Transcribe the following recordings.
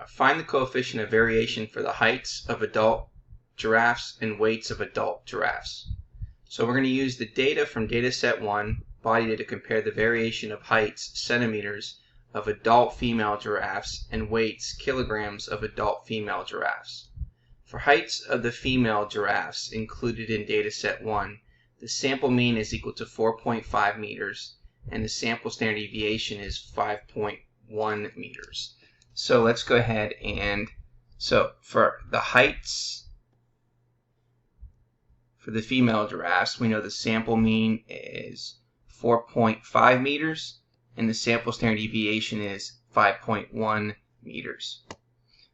find the coefficient of variation for the heights of adult giraffes and weights of adult giraffes. So we're going to use the data from data set 1, body data, to compare the variation of heights, centimeters, of adult female giraffes and weights, kilograms, of adult female giraffes. For heights of the female giraffes included in data set 1, the sample mean is equal to 4.5 meters and the sample standard deviation is 5.1 meters. So let's go ahead and, for the heights for the female giraffes, we know the sample mean is 4.5 meters and the sample standard deviation is 5.1 meters.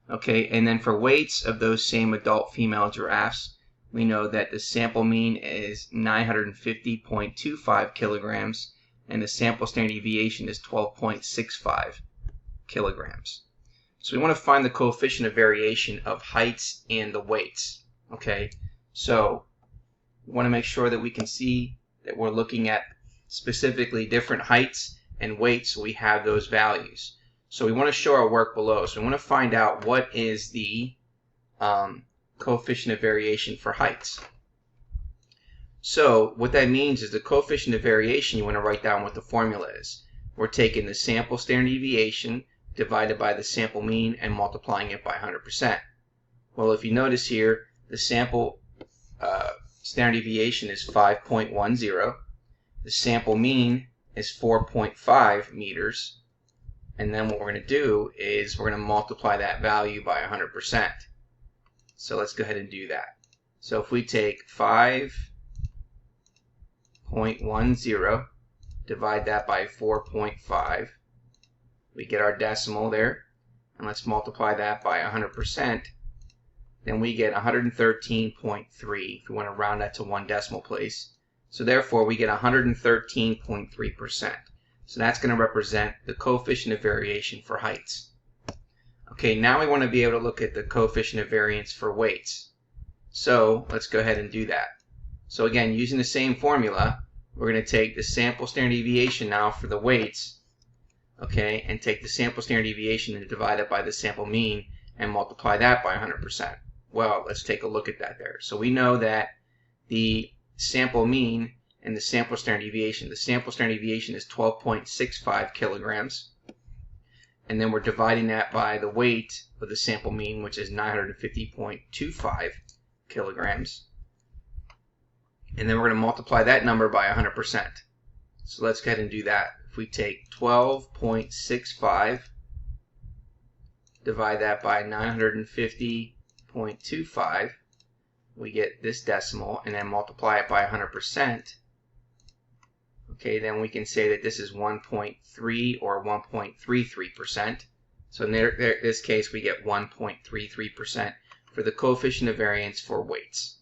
Okay, and then for weights of those same adult female giraffes, we know that the sample mean is 950.25 kilograms and the sample standard deviation is 12.65 kilograms. So we want to find the coefficient of variation of heights and the weights. Okay, so we want to make sure that we can see that we're looking at specifically different heights and weights, so we have those values. So we want to show our work below. So we want to find out what is the coefficient of variation for heights. So what that means is the coefficient of variation, you want to write down what the formula is. We're taking the sample standard deviation divided by the sample mean and multiplying it by 100%. Well, if you notice here, the sample standard deviation is 5.10. The sample mean is 4.5 meters. And then what we're going to do is we're going to multiply that value by 100%. So let's go ahead and do that. So if we take 5.10, divide that by 4.5, we get our decimal there. And let's multiply that by 100%. Then we get 113.3 if we want to round that to one decimal place. So therefore we get 113.3%. So that's going to represent the coefficient of variation for heights. Okay, now we want to be able to look at the coefficient of variance for weights. So let's go ahead and do that. So again, using the same formula, we're going to take the sample standard deviation now for the weights, okay, and take the sample standard deviation and divide it by the sample mean and multiply that by 100%. Well, let's take a look at that there. So we know that the sample mean and the sample standard deviation. The sample standard deviation is 12.65 kilograms. And then we're dividing that by the weight of the sample mean, which is 950.25 kilograms. And then we're going to multiply that number by 100%. So let's go ahead and do that. If we take 12.65, divide that by 950.25, we get this decimal, and then multiply it by 100%. Okay, then we can say that this is 1.3 or 1.33%. So in this case, we get 1.33% for the coefficient of variance for weights.